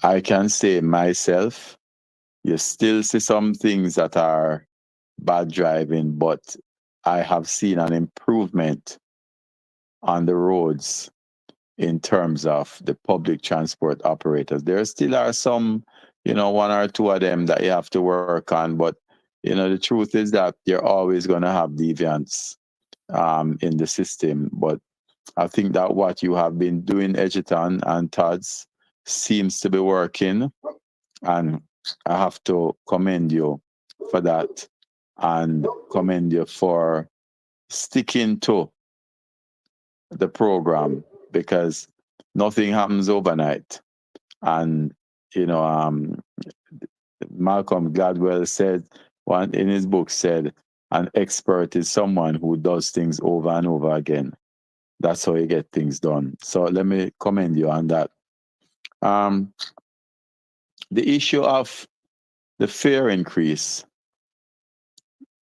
I can say myself, you still see some things that are bad driving, but I have seen an improvement on the roads in terms of the public transport operators. There still are some, one or two of them that you have to work on, but the truth is that you're always going to have deviants in the system. But I think that what you have been doing, Edgerton and Todd's, seems to be working, and I have to commend you for that, and commend you for sticking to the program, because nothing happens overnight. And Malcolm Gladwell said one in his book said, an expert is someone who does things over and over again. That's how you get things done. So let me commend you on that. Um, the issue of the fare increase,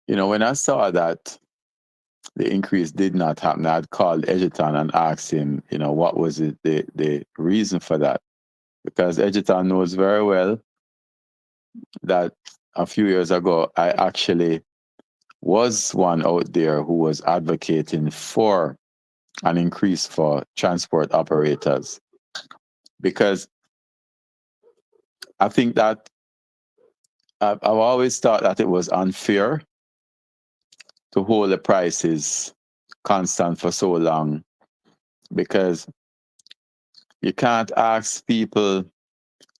when I saw that the increase did not happen, I'd called Edgerton and asked him, what was it, the reason for that? Because Edgerton knows very well that a few years ago, I actually was one out there who was advocating for an increase for transport operators. Because I think that I've always thought that it was unfair to hold the prices constant for so long, because you can't ask people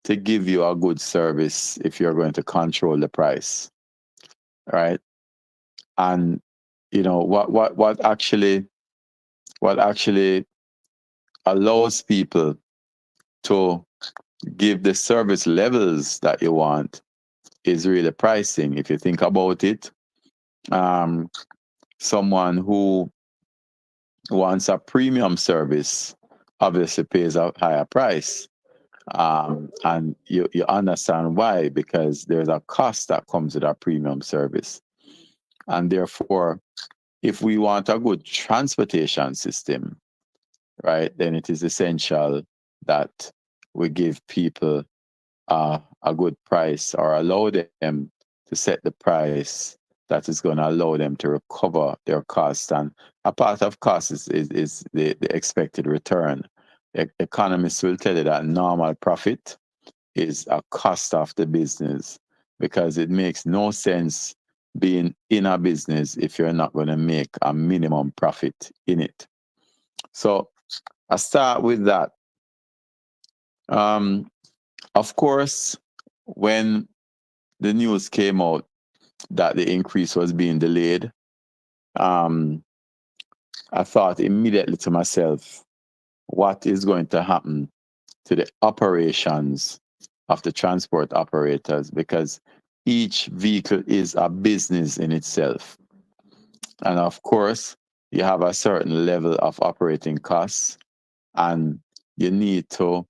to give you a good service if you're going to control the price, right? And what actually allows people to give the service levels that you want is really pricing. If you think about it, someone who wants a premium service obviously pays a higher price. And you understand why, because there's a cost that comes with a premium service. And therefore, if we want a good transportation system, right, then it is essential that we give people a good price, or allow them to set the price that is going to allow them to recover their costs. And a part of cost is the expected return. Economists will tell you that normal profit is a cost of the business, because it makes no sense being in a business if you're not going to make a minimum profit in it. So I start with that. Of course, when the news came out that the increase was being delayed, I thought immediately to myself, what is going to happen to the operations of the transport operators? Because each vehicle is a business in itself. And of course, you have a certain level of operating costs, and you need to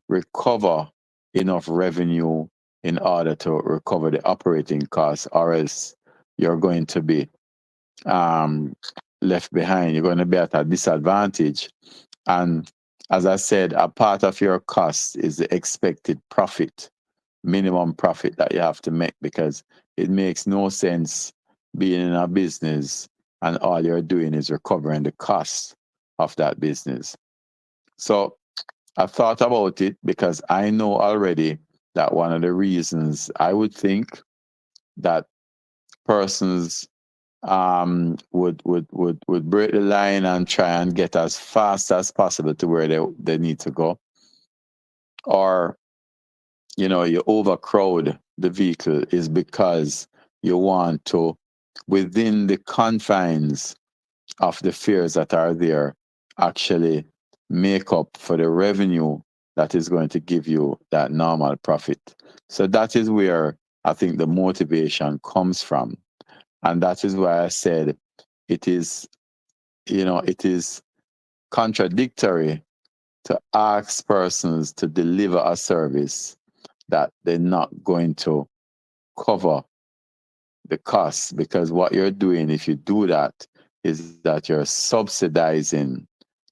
recover enough revenue in order to recover the operating costs, or else you're going to be left behind. You're going to be at a disadvantage. And as I said, a part of your cost is the expected profit, minimum profit that you have to make, because it makes no sense being in a business and all you're doing is recovering the cost of that business. So I thought about it, because I know already that one of the reasons I would think that persons would break the line and try and get as fast as possible to where they need to go, or you overcrowd the vehicle, is because you want to, within the confines of the fares that are there, actually make up for the revenue that is going to give you that normal profit. So that is where I think the motivation comes from. And that is why I said it is contradictory to ask persons to deliver a service that they're not going to cover the costs, because what you're doing, if you do that, is that you're subsidizing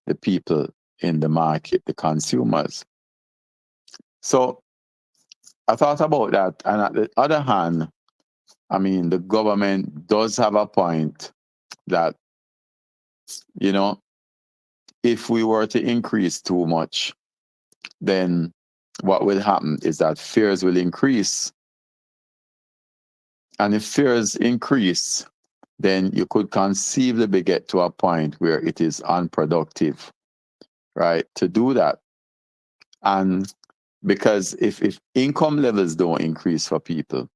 the people in the market, the consumers. So I thought about that, and at the other hand, I mean, the government does have a point that, you know, if we were to increase too much, then what will happen is that fears will increase. And if fears increase, then you could conceivably get to a point where it is unproductive, right, to do that. And because if income levels don't increase for people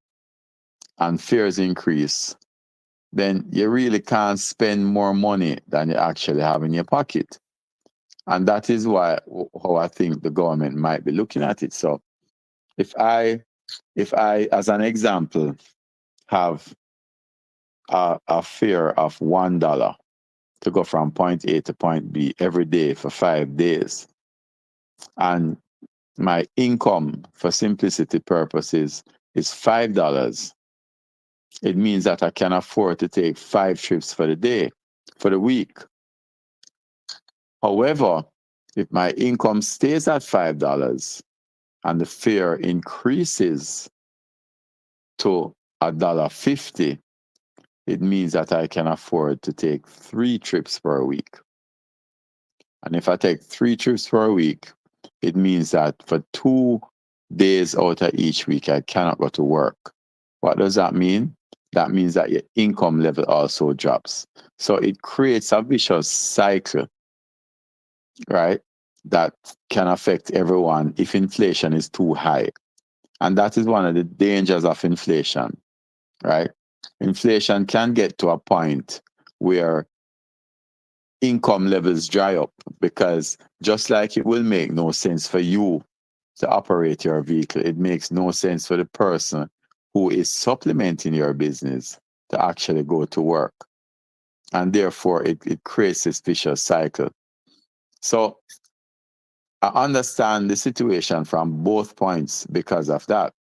and fears increase, then you really can't spend more money than you actually have in your pocket. And that is why how I think the government might be looking at it. So if I as an example have a fare of $1 to go from point A to point B every day for 5 days, and my income for simplicity purposes is $5, it means that I can afford to take 5 trips for the day, for the week. However, if my income stays at $5 and the fare increases to $1.50, it means that I can afford to take 3 trips per week. And if I take 3 trips per week, it means that for 2 days out of each week, I cannot go to work. What does that mean? That means that your income level also drops. So it creates a vicious cycle, right? That can affect everyone if inflation is too high. And that is one of the dangers of inflation, right? Inflation can get to a point where income levels dry up, because just like it will make no sense for you to operate your vehicle, it makes no sense for the person who is supplementing your business to actually go to work. And therefore, it creates this vicious cycle. So I understand the situation from both points because of that.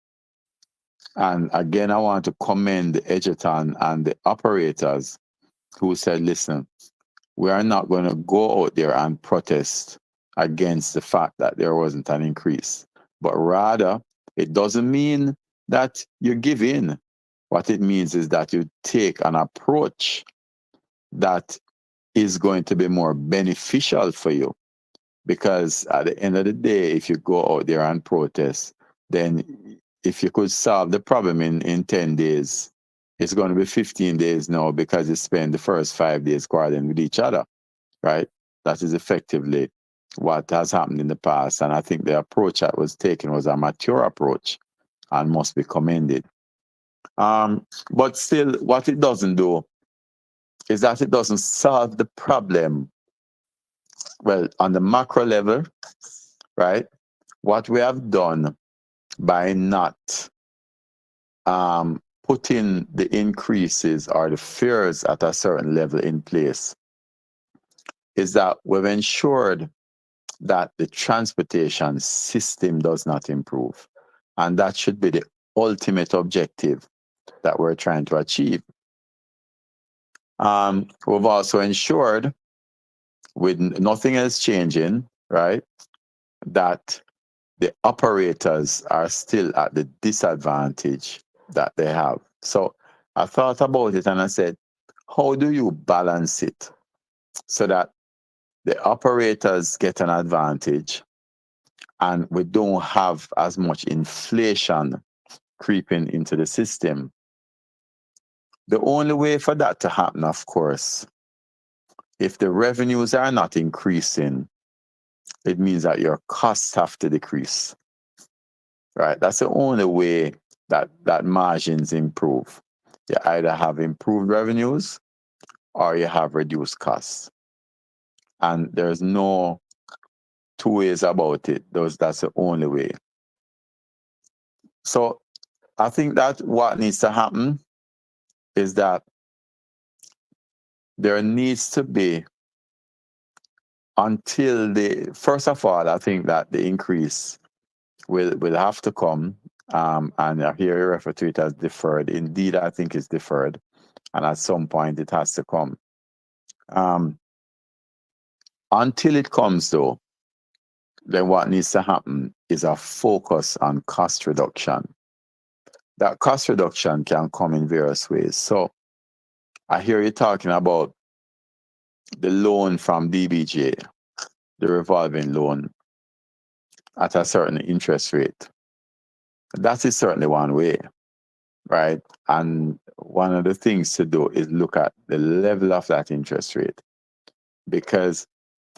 And again, I want to commend the Edgerton and the operators who said, listen, we are not going to go out there and protest against the fact that there wasn't an increase, but rather it doesn't mean that you give in. What it means is that you take an approach that is going to be more beneficial for you. Because at the end of the day, if you go out there and protest, then if you could solve the problem in 10 days, it's going to be 15 days now, because you spend the first 5 days quarreling with each other, right? That is effectively what has happened in the past. And I think the approach that was taken was a mature approach and must be commended. But still, what it doesn't do is that it doesn't solve the problem. Well, on the macro level, right? What we have done by not putting the increases or the fears at a certain level in place is that we've ensured that the transportation system does not improve. And that should be the ultimate objective that we're trying to achieve. We've also ensured, with nothing else changing, right, that the operators are still at the disadvantage that they have. So I thought about it and I said, how do you balance it so that the operators get an advantage and we don't have as much inflation creeping into the system? The only way for that to happen, of course, if the revenues are not increasing, it means that your costs have to decrease, right? That's the only way that margins improve. You either have improved revenues or you have reduced costs. And there's no two ways about it. That's the only way. So I think that what needs to happen is that there needs to be, first of all, I think that the increase will have to come. And here you refer to it as deferred. Indeed, I think it's deferred. And at some point it has to come. Until it comes, though, then what needs to happen is a focus on cost reduction. That cost reduction can come in various ways. So I hear you talking about the loan from DBJ, the revolving loan at a certain interest rate. That is certainly one way, right? And one of the things to do is look at the level of that interest rate, because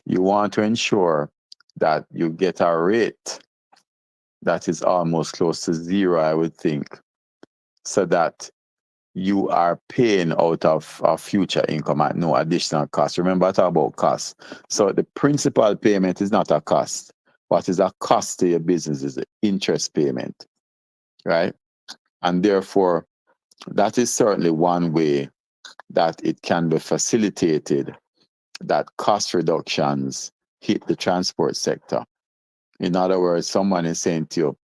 you want to ensure that you get a rate that is almost close to zero, I would think, so that you are paying out of future income at no additional cost. Remember, I talk about cost. So the principal payment is not a cost. What is a cost to your business is the interest payment, right? And therefore, that is certainly one way that it can be facilitated, that cost reductions hit the transport sector. In other words, someone is saying to you,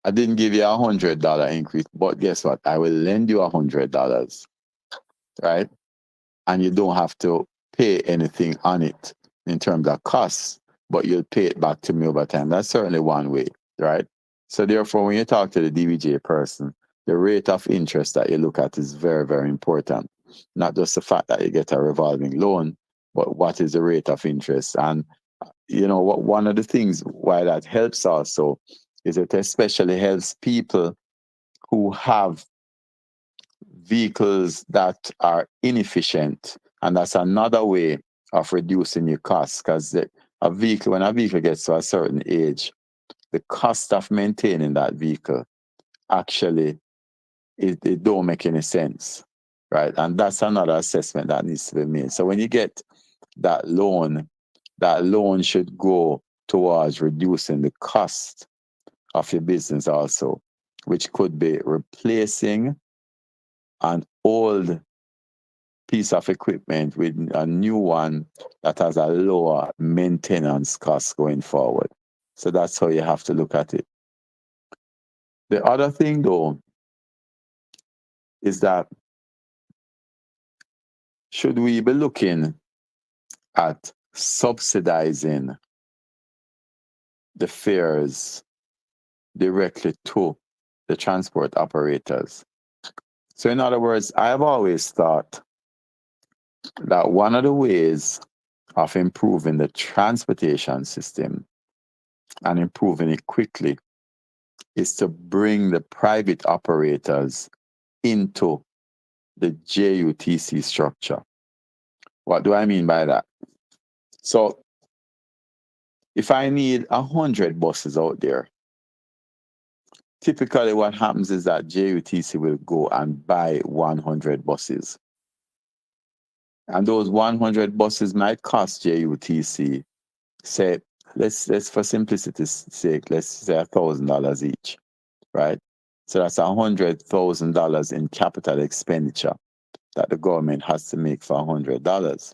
I didn't give you $100 increase, but guess what? I will lend you $100, right? And you don't have to pay anything on it in terms of costs, but you'll pay it back to me over time. That's certainly one way, right? So therefore, when you talk to the DBJ person, the rate of interest that you look at is very, very important. Not just the fact that you get a revolving loan, but what is the rate of interest? And you know what? One of the things why that helps also is it especially helps people who have vehicles that are inefficient, and that's another way of reducing your costs. Because a vehicle, when a vehicle gets to a certain age, the cost of maintaining that vehicle actually it don't make any sense, right? And that's another assessment that needs to be made. So when you get that loan should go towards reducing the cost of your business also, which could be replacing an old piece of equipment with a new one that has a lower maintenance cost going forward. So that's how you have to look at it. The other thing though is that should we be looking at subsidizing the fares directly to the transport operators? So in other words, I've always thought that one of the ways of improving the transportation system and improving it quickly is to bring the private operators into the JUTC structure. What do I mean by that? So if I need 100 buses out there, typically what happens is that JUTC will go and buy 100 buses. And those 100 buses might cost JUTC, say, let's for simplicity's sake, let's say $1,000 each, right? So that's $100,000 in capital expenditure that the government has to make for $100.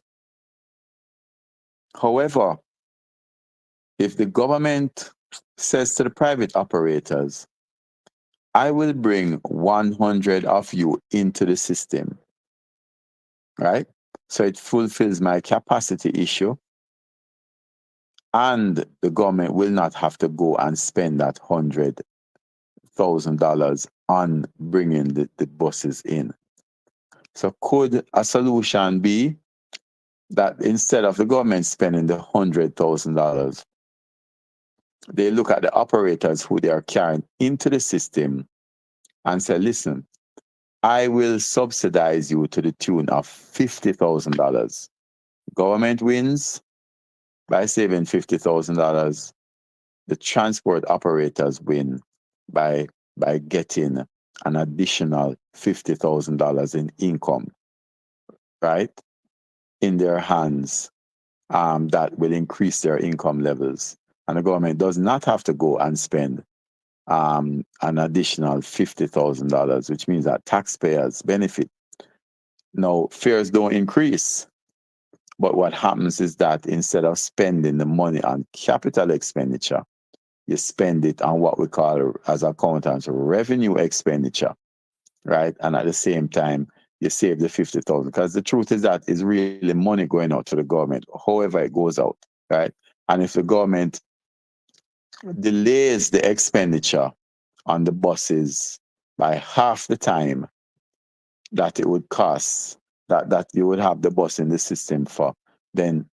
However, if the government says to the private operators, I will bring 100 of you into the system, right? So it fulfills my capacity issue, and the government will not have to go and spend that $100,000 on bringing the buses in. So could a solution be that instead of the government spending the $100,000, they look at the operators who they are carrying into the system and say, listen, I will subsidize you to the tune of $50,000. Government wins by saving $50,000. The transport operators win by getting an additional $50,000 in income, right, in their hands. That will increase their income levels. And the government does not have to go and spend an additional $50,000, which means that taxpayers benefit. Now, fares don't increase, but what happens is that instead of spending the money on capital expenditure, you spend it on what we call, as accountants, revenue expenditure, right? And at the same time, you save the 50,000, because the truth is that is really money going out to the government, however it goes out, right? And if the government delays the expenditure on the buses by half the time that it would cost, that you would have the bus in the system for, then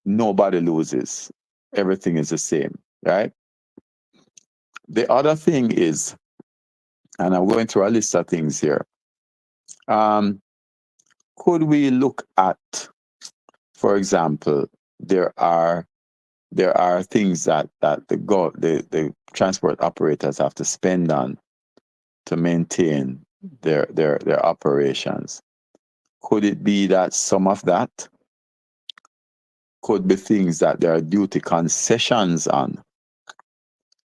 nobody loses. Everything is the same, right? The other thing is, and I'm going through a list of things here. Could we look at, for example, there are things that the transport operators have to spend on to maintain their operations. Could it be that some of that could be things that there are duty concessions on?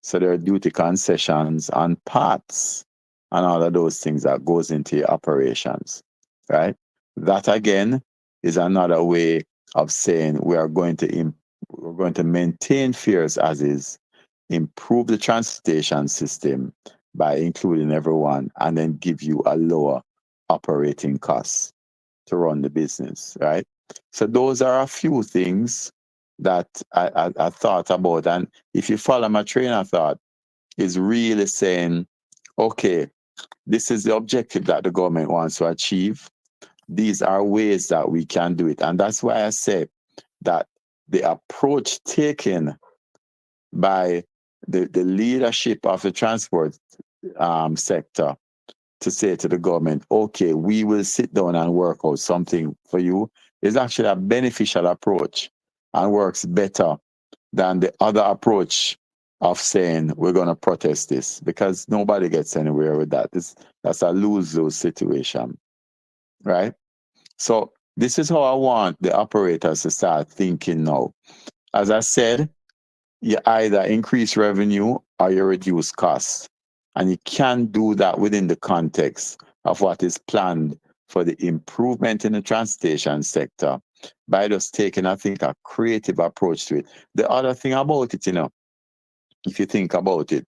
So there are duty concessions on parts and all of those things that goes into your operations, right? That again is another way of saying we're going to maintain fares as is, improve the transportation system by including everyone, and then give you a lower operating cost to run the business, right? So those are a few things that I thought about. And if you follow my train of thought, is really saying, okay, this is the objective that the government wants to achieve. These are ways that we can do it. And that's why I say that the approach taken by the leadership of the transport sector to say to the government, okay, we will sit down and work out something for you, is actually a beneficial approach and works better than the other approach of saying we're going to protest this, because nobody gets anywhere with that. That's a lose-lose situation, right? So this is how I want the operators to start thinking now. As I said, you either increase revenue or you reduce costs. And you can do that within the context of what is planned for the improvement in the transportation sector by just taking, I think, a creative approach to it. The other thing about it, if you think about it,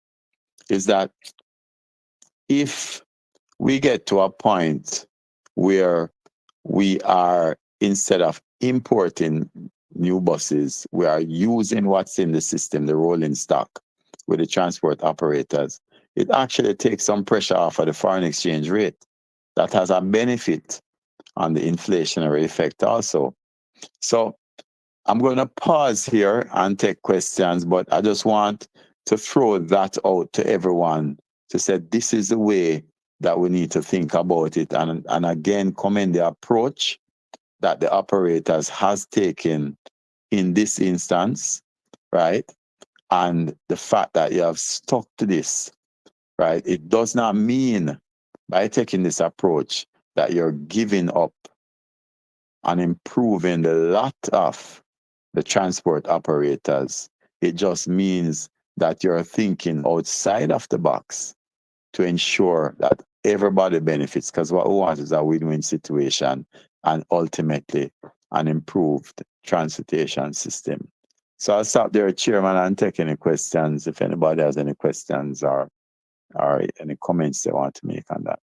is that if we get to a point where we are, instead of importing new buses, we are using what's in the system, the rolling stock, with the transport operators, it actually takes some pressure off of the foreign exchange rate. That has a benefit on the inflationary effect also. So I'm going to pause here and take questions, but I just want to throw that out to everyone to say this is the way that we need to think about it. And again, commend the approach that the operators has taken in this instance, right? And the fact that you have stuck to this, right? It does not mean by taking this approach that you're giving up on improving the lot of the transport operators. It just means that you're thinking outside of the box to ensure that everybody benefits, because what we want is a win-win situation and ultimately an improved transportation system. So I'll stop there, Chairman, and take any questions if anybody has any questions or any comments they want to make on that.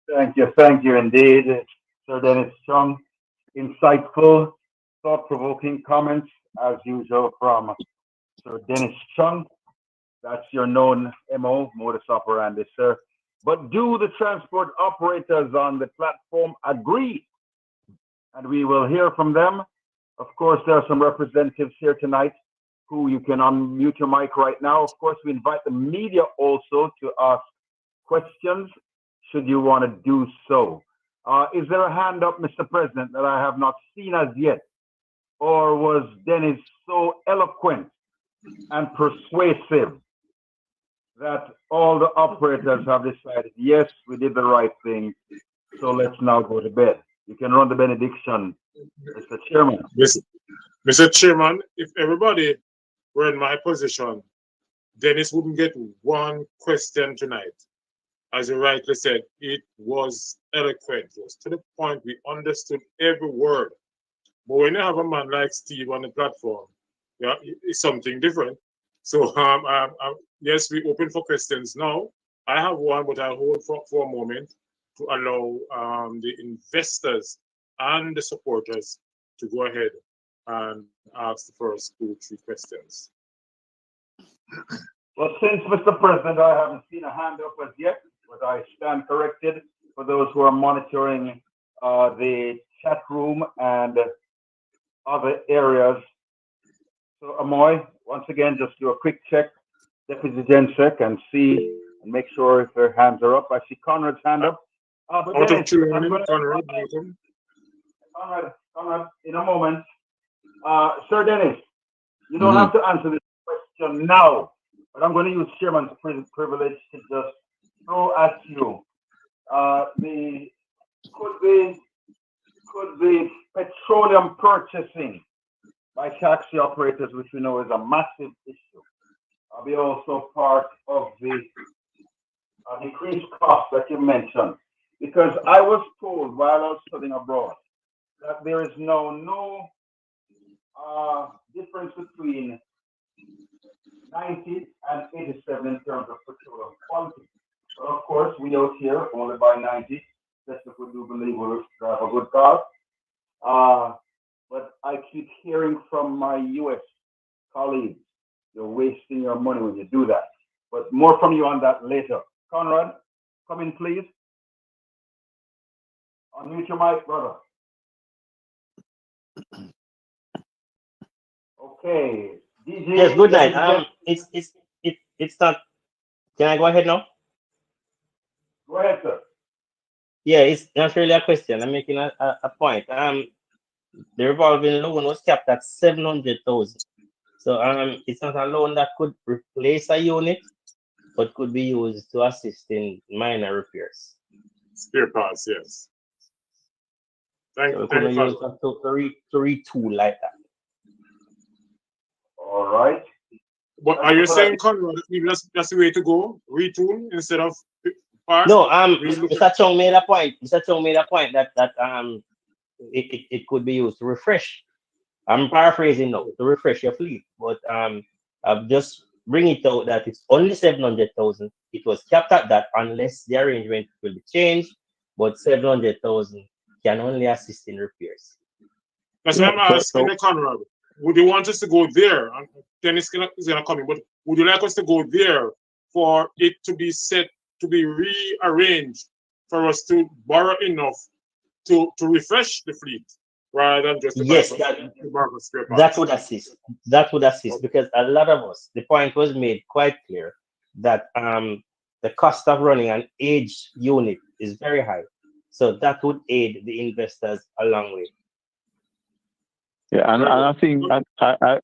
Thank you indeed, Sir Dennis Chung. Insightful, thought-provoking comments as usual from Sir Dennis Chung. That's your known MO, modus operandi, sir. But do the transport operators on the platform agree? And we will hear from them. Of course, there are some representatives here tonight who you can unmute your mic right now. Of course, we invite the media also to ask questions should you want to do so. Is there a hand up, Mr. President, that I have not seen as yet? Or was Dennis so eloquent and persuasive that all the operators have decided, yes, we did the right thing, so let's now go to bed? You can run the benediction, Mr. Chairman. Mr. Chairman, if everybody were in my position, Dennis wouldn't get one question tonight. As you rightly said, it was eloquent. It was to the point we understood every word. But when you have a man like Steve on the platform, yeah, it's something different. So yes, we open for questions now. I have one, but I'll hold for a moment to allow the investors and the supporters to go ahead and ask the first 2, 3 questions. Well, since Mr. President, I haven't seen a hand up as yet, but I stand corrected for those who are monitoring the chat room and other areas. So, Amoy, once again, just do a quick check, Deputy Gensec, and see and make sure if their hands are up. I see Conrad's hand up. But Out of Dennis, two, I'm going Conrad, to Conrad, in a moment. Sir Dennis, you don't have to answer this question now, but I'm going to use Chairman's privilege to just throw at you. The could be petroleum purchasing by taxi operators, which we know is a massive issue, be also part of the increased cost that you mentioned. Because I was told while I was studying abroad that there is no difference between 90 and 87 in terms of petroleum quality. So of course, we out here only buy 90, especially if we do believe we'll drive a good car. But I keep hearing from my US colleagues, you're wasting your money when you do that. But more from you on that later. Conrad, come in, please. Unmute your mic, brother. Okay. DJ, yes, good night. It's not. Can I go ahead now? Go ahead, sir. Yeah, it's not really a question. I'm making a point. The revolving loan was capped at 700,000. So it's not a loan that could replace a unit, but could be used to assist in minor repairs. Spare parts, yes. So we couldn't use that to retool like that. All right. But are you saying, Conrad, that's the way to go? Retool instead of parts? No, Mr. Chong made a point. Mr. Chong made a point that it could be used to refresh. I'm paraphrasing now, to refresh your fleet. But I've just bring it out that it's only 700,000. It was capped at that unless the arrangement will be changed. But 700,000 can only assist in repairs. That's why I'm asking Conrad. Would you want us to go there? And Dennis is gonna come in, but would you like us to go there for it to be set to be rearranged for us to borrow enough to refresh the fleet rather than just yes, that would assist. That would assist because a lot of us, the point was made quite clear that the cost of running an aged unit is very high. So that would aid the investors a long way. Yeah, and I think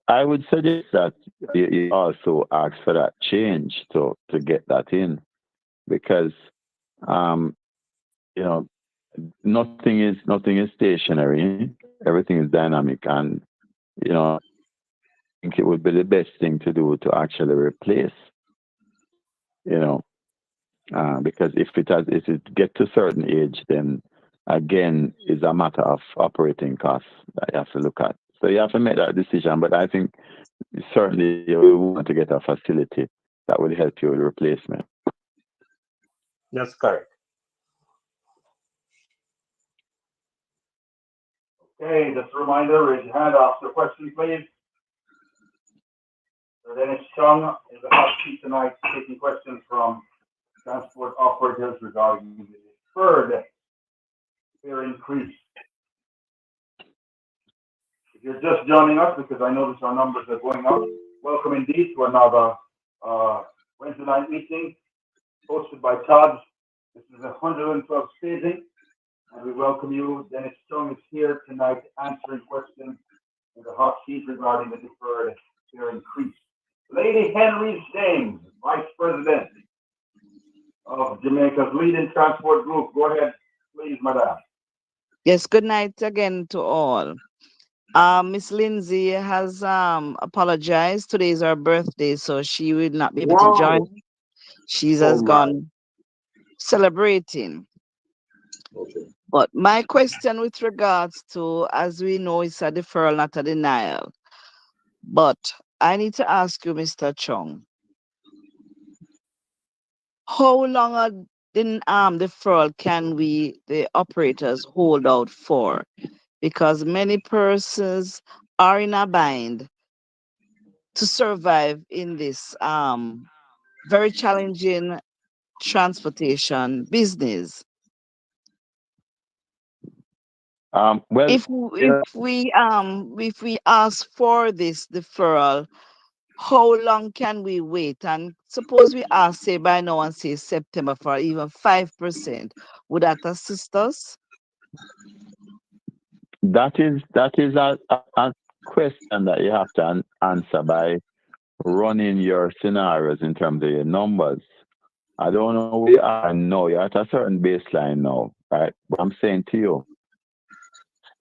I would suggest that you also ask for that change to get that in, because you know nothing is stationary, everything is dynamic, and I think it would be the best thing to do to actually replace, because if it get to a certain age, then again is a matter of operating costs that you have to look at. So you have to make that decision. But I think certainly you want to get a facility that will help you with replacement. That's correct. Okay, just a reminder, raise your hand, ask your question, please. So Dennis Chung is the hot seat tonight, taking questions from transport operators regarding the deferred fare increase. If you're just joining us, because I notice our numbers are going up, welcome indeed to another Wednesday night meeting hosted by Todd. This is 112 staging, and we welcome you. Dennis Chung is here tonight answering questions in the hot seat regarding the deferred fare increase. Lady Henry James, Vice President of Jamaica's leading transport group. Go ahead, please, madam. Yes, good night again to all. Miss Lindsay has apologized. Today is her birthday, so she will not be able to join. She has gone celebrating. Okay. But my question with regards to, as we know, it's a deferral, not a denial. But I need to ask you, Mr. Chung, how long a deferral can we, the operators, hold out for? Because many persons are in a bind to survive in this very challenging transportation business? Well, If we ask for this deferral, how long can we wait? And suppose we ask, say, by now and say September for even 5%, would that assist us? that is a question that you have to answer by running your scenarios in terms of your numbers. I don't know where you are now. You're at a certain baseline now, right? But I'm saying to you,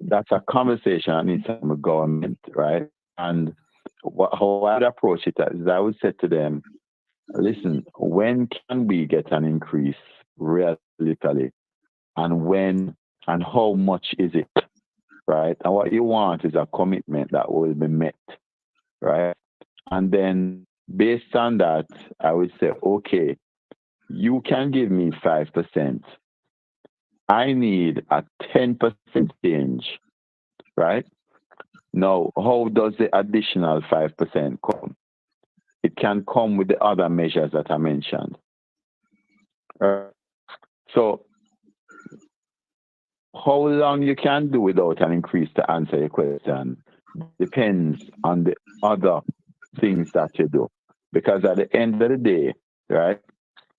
that's a conversation I need to have with government, right? And how I would approach it is I would say to them, listen, when can we get an increase realistically? And when and how much is it, right? And what you want is a commitment that will be met, right? And then based on that, I would say, okay, you can give me 5%. I need a 10% change, right? Now, how does the additional 5% come? It can come with the other measures that I mentioned. So, how long you can do without an increase, to answer your question depends on the other things that you do. Because at the end of the day, right,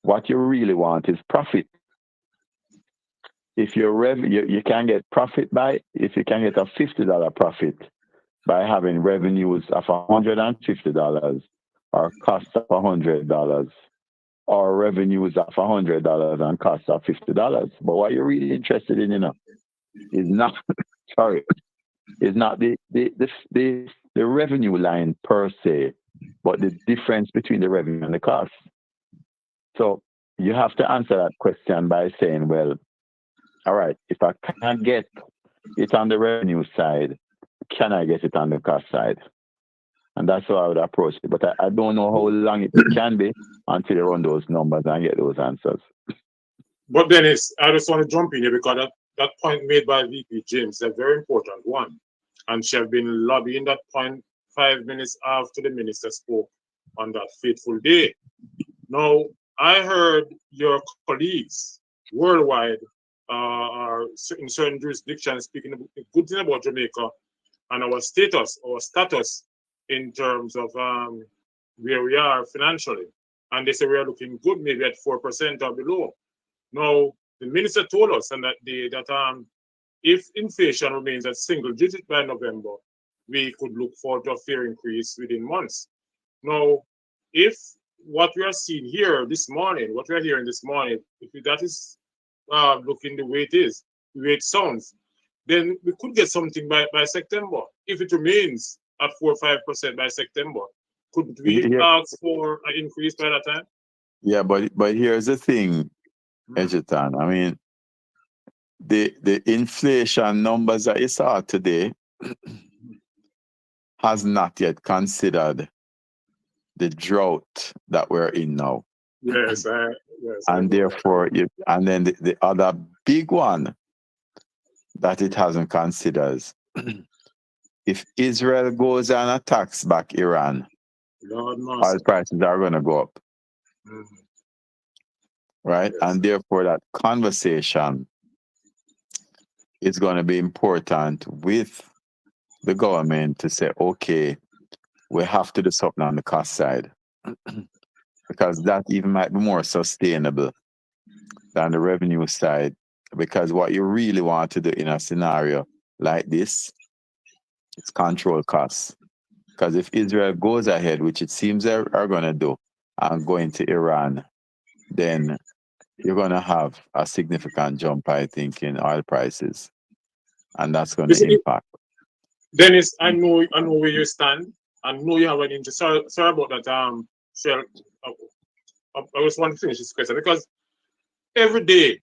what you really want is profit. If you can get profit if you can get a $50 profit by having revenues of $150 or cost of $100 or revenues of $100 and cost of $50. But what you're really interested in, is not sorry, is not the revenue line per se, but the difference between the revenue and the cost. So you have to answer that question by saying, well, all right, if I can't get it on the revenue side, can I get it on the cost side? And that's how I would approach it. But I don't know how long it can be until you run those numbers and get those answers. But Dennis, I just want to jump in here because that point made by VP James is a very important one. And she has been lobbying that point 5 minutes after the minister spoke on that fateful day. Now, I heard your colleagues worldwide are in certain jurisdictions speaking a good thing about Jamaica and our status in terms of where we are financially. And they say we are looking good, maybe at 4% or below. Now, the minister told us on that day that if inflation remains at single digit by November, we could look forward to a fair increase within months. Now, if what we are seeing here this morning, what we are hearing this morning, if that is looking the way it sounds, then we could get something by September. If it remains at 4 or 5% by September, could we ask for an increase by that time? Yeah, but here's the thing, Egerton. I mean, the inflation numbers that you saw today has not yet considered the drought that we're in now. Yes, and therefore, and then the other big one that it hasn't considered, if Israel goes and attacks back Iran, oil prices are going to go up. Right? Yes. And therefore, that conversation is going to be important with the government to say, okay, we have to do something on the cost side. Because that even might be more sustainable than the revenue side. Because what you really want to do in a scenario like this is control costs. Because if Israel goes ahead, which it seems they are going to do, and go into Iran, then you're going to have a significant jump, I think, in oil prices. And that's going to impact. Dennis, I know where you stand. I know you have an interest. Sorry about that, Shell. I just want to finish this question because every day,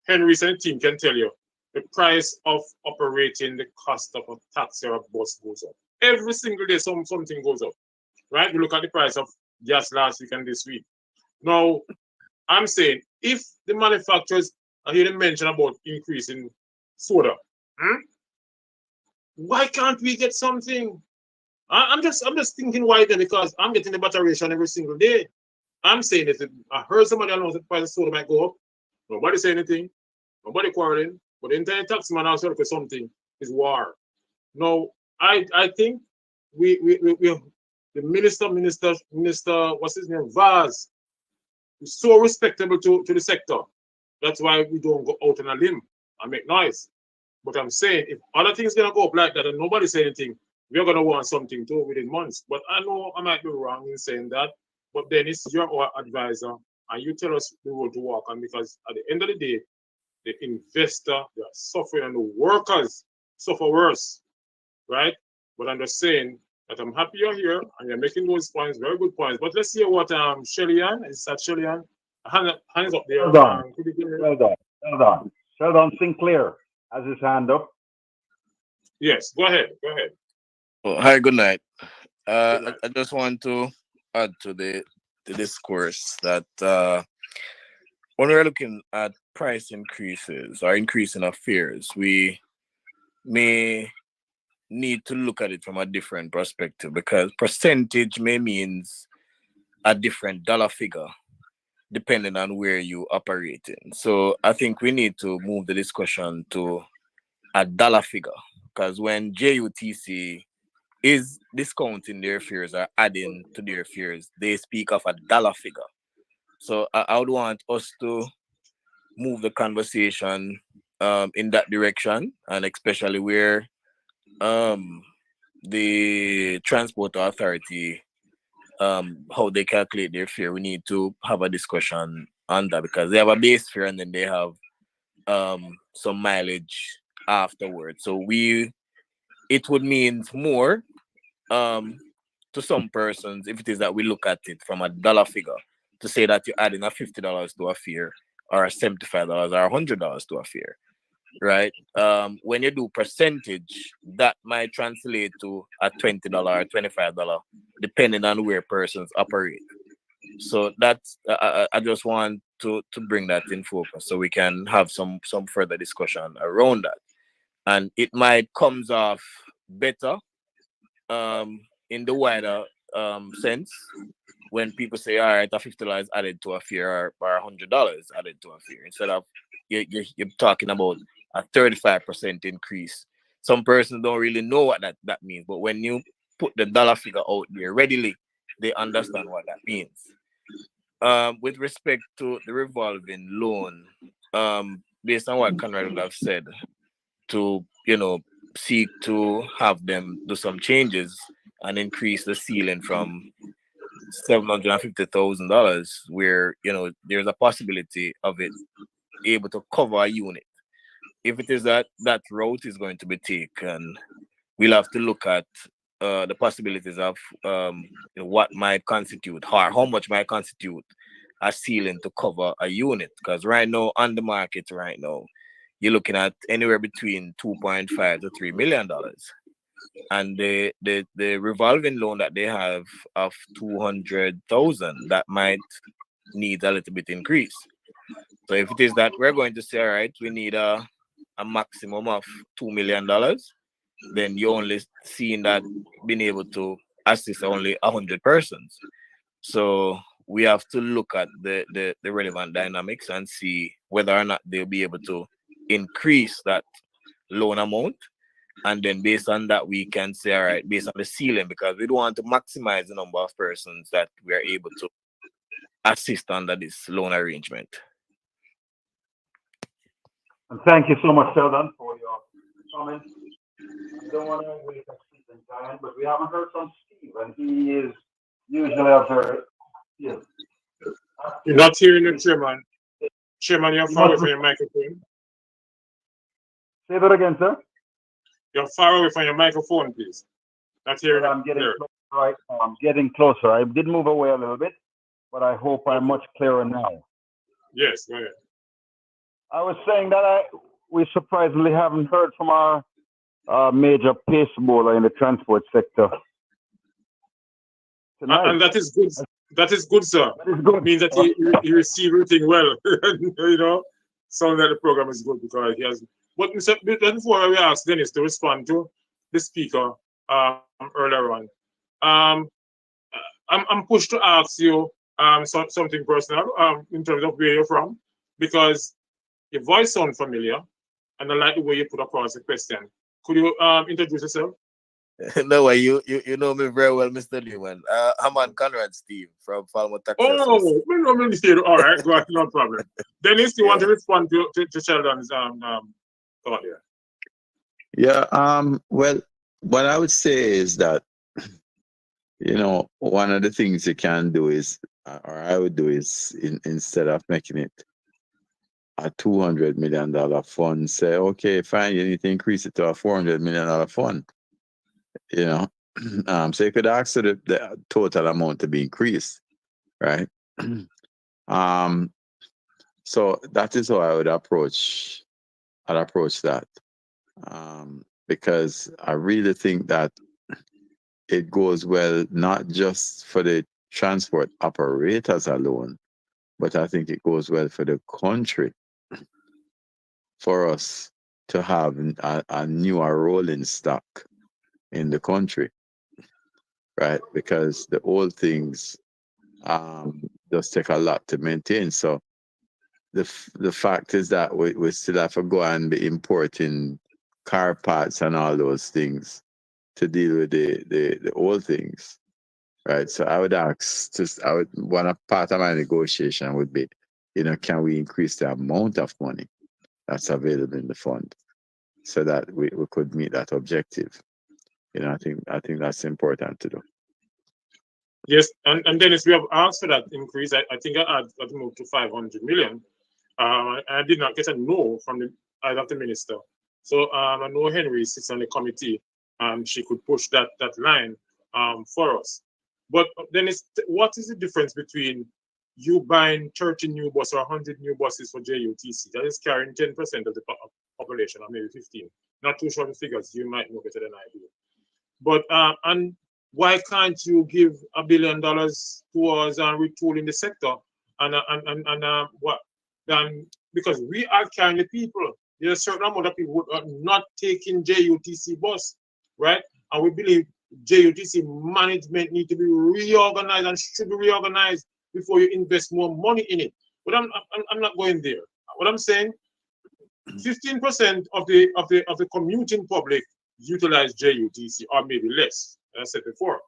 Henry's and team can tell you the price of operating the cost of a taxi or a bus goes up. Every single day, something goes up, right? You look at the price of gas last week and this week. Now, I'm saying if the manufacturers, I hear them mention about increasing soda, Why can't we get something? I'm just thinking why then, because I'm getting the batteration every single day. I'm saying that I heard somebody announce that the price of soda might go up. Nobody say anything. Nobody quarreling. But the entire tax man also for something is war. Now, I think we the minister, what's his name, Vaz, is so respectable to the sector. That's why we don't go out on a limb and make noise. But I'm saying if other things gonna go up like that and nobody say anything, we're gonna want something too within months. But I know I might be wrong in saying that. But Dennis, you're our advisor, and you tell us the road to walk on, because at the end of the day, the investor, they are suffering, and the workers suffer worse, right? But I'm just saying that I'm happy you're here and you're making those points, very good points. But let's hear what Shellyan, is that Shellyan? Hands up there. Well done. Well done. Well done. Sheldon Sinclair has his hand up. Yes, go ahead. Go ahead. Oh, hi, good night. Good night. I just want to add to the discourse that when we're looking at price increases or increasing of fares, we may need to look at it from a different perspective, because percentage may means a different dollar figure depending on where you operate in. So I think we need to move the discussion to a dollar figure, because when JUTC is discounting their fares or adding to their fares, they speak of a dollar figure. So I would want us to move the conversation in that direction, and especially where um, the transport authority, how they calculate their fare, we need to have a discussion on that, because they have a base fare and then they have some mileage afterwards. So it would mean more to some persons if it is that we look at it from a dollar figure, to say that you're adding a $50 to a fare, or a $75 or $100 to a fare, right? When you do percentage, that might translate to a $20 or $25, depending on where persons operate. So that's I just want to bring that in focus so we can have some further discussion around that, and it might comes off better in the wider sense when people say, all right, a $50 added to a fare, or $100 added to a fare, instead of you're talking about a 35% increase. Some persons don't really know what that means, but when you put the dollar figure out there readily, they understand what that means. With respect to the revolving loan, based on what Conrad would have said, to seek to have them do some changes and increase the ceiling from $750,000, where there's a possibility of it able to cover a unit. If it is that route is going to be taken, we'll have to look at the possibilities of what might constitute, or how much might constitute a ceiling to cover a unit. Because right now on the market right now, you're looking at anywhere between 2.5 to $3 million, and the revolving loan that they have of 200,000, that might need a little bit increase. So if it is that we're going to say, all right, we need a maximum of $2 million, then you're only seeing that being able to assist only 100 persons. So we have to look at the relevant dynamics and see whether or not they'll be able to increase that loan amount. And then based on that, we can say, all right, based on the ceiling, because we don't want to maximize the number of persons that we are able to assist under this loan arrangement. And thank you so much, Sheldon, for your comments. I don't want to waste a speaking time, but we haven't heard from Steve, and he is usually a very active. You're not hearing the chairman. Chairman, you're far away from your microphone. Say that again, sir. You're far away from your microphone, please. Not hearing. I'm getting closer, right? I'm getting closer. I did move away a little bit, but I hope I'm much clearer now. Yes, go ahead. I was saying that we surprisingly haven't heard from our major pace bowler in the transport sector tonight. And that is good. That is good, sir. That is good. It means that he received everything well. Sounds like the program is good because he has. But before we ask Dennis to respond to, the speaker earlier on. Um, I'm pushed to ask you something personal in terms of where you're from, because your voice sounds familiar, and I like the way you put across the question. Could you introduce yourself? No way, you know me very well, Mr. Newman. I'm on Conrad Steve from Falmouth, Texas. Oh, we know me. All right, go ahead, no problem. Dennis, you want Yeah. to respond to Sheldon's thought here? Yeah. Well, what I would say is that, one of the things you can do is, or I would do is, instead of making it a $200 million fund, say, okay, fine, you need to increase it to a $400 million fund. You know, so you could ask for the total amount to be increased, right? um, so that is how I would approach. I'd approach that, because I really think that it goes well not just for the transport operators alone, but I think it goes well for the country, for us to have a newer rolling stock in the country, right? Because the old things does take a lot to maintain. So the fact is that we still have to go and be importing car parts and all those things to deal with the old things, right? So I would ask, one of part of my negotiation would be, can we increase the amount of money that's available in the fund so that we could meet that objective? I think that's important to do. Yes, and Dennis, we have asked for that increase. I think I had that moved to 500 million. I did not get a no from either of the minister. So I know Henry sits on the committee, and she could push that line for us. But Dennis, what is the difference between you buying 30 new buses or 100 new buses for JUTC? That is carrying 10% of the population, or maybe 15. Not too sure the figures. You might know better than I do. But and why can't you give $1 billion towards retooling the sector and what? Then because we are carrying the people. There's a certain amount of people who are not taking JUTC bus, right? And we believe JUTC management need to be reorganized and should be reorganized before you invest more money in it. But I'm not going there. What I'm saying, 15% of the commuting public utilize JUTC, or maybe less, as I said before.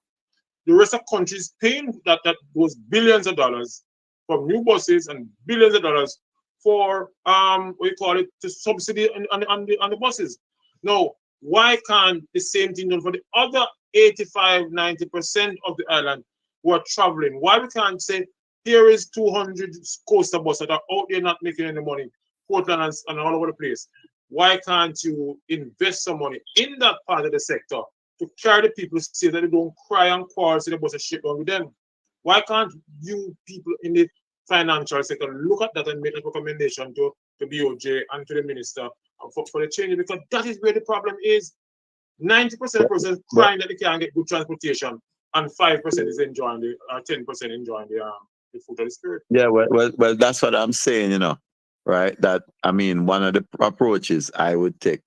The rest of countries paying that those billions of dollars for new buses and billions of dollars for what you call it, to subsidy on the buses. Now, why can't the same thing done for the other 85-90% of the island who are traveling? Why we can't say here is 200 coaster buses that are out there not making any money, Portland and all over the place? Why can't you invest some money in that part of the sector to carry the people so that they don't cry and quarrel so the bus is shipped on with them? Why can't you people in the financial sector look at that and make a recommendation to BOJ and to the minister for the change? Because that is where the problem is. 90% of persons crying that they can't get good transportation, and 5% is enjoying 10% enjoying the fruit of the spirit. Yeah, well, that's what I'm saying, right? That, I mean, one of the approaches I would take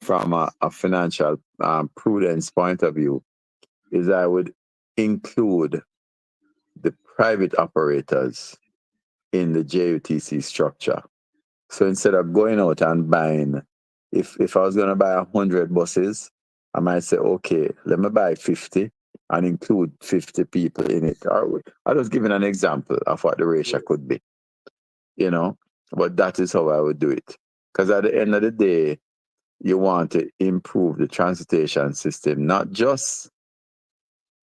from a financial prudence point of view is I would include the private operators in the JUTC structure. So instead of going out and buying, if I was going to buy 100 buses, I might say, okay, let me buy 50 and include 50 people in it. I was giving an example of what the ratio could be, but that is how I would do it. Because at the end of the day, you want to improve the transportation system, not just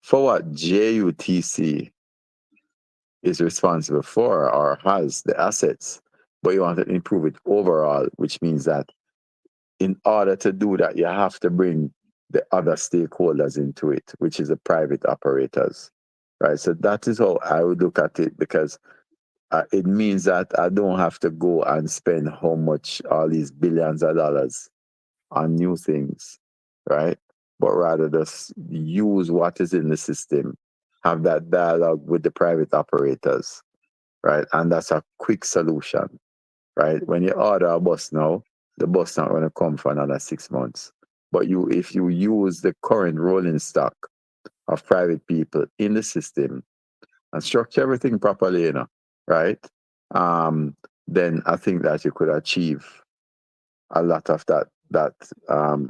for what JUTC is responsible for or has the assets, but you want to improve it overall, which means that in order to do that, you have to bring the other stakeholders into it, which is the private operators, right? So that is how I would look at it, because it means that I don't have to go and spend all these billions of dollars on new things, right? But rather just use what is in the system, have that dialogue with the private operators, right? And that's a quick solution, right? When you order a bus now, the bus not going to come for another 6 months. But if you use the current rolling stock of private people in the system and structure everything properly, right? Then I think that you could achieve a lot of that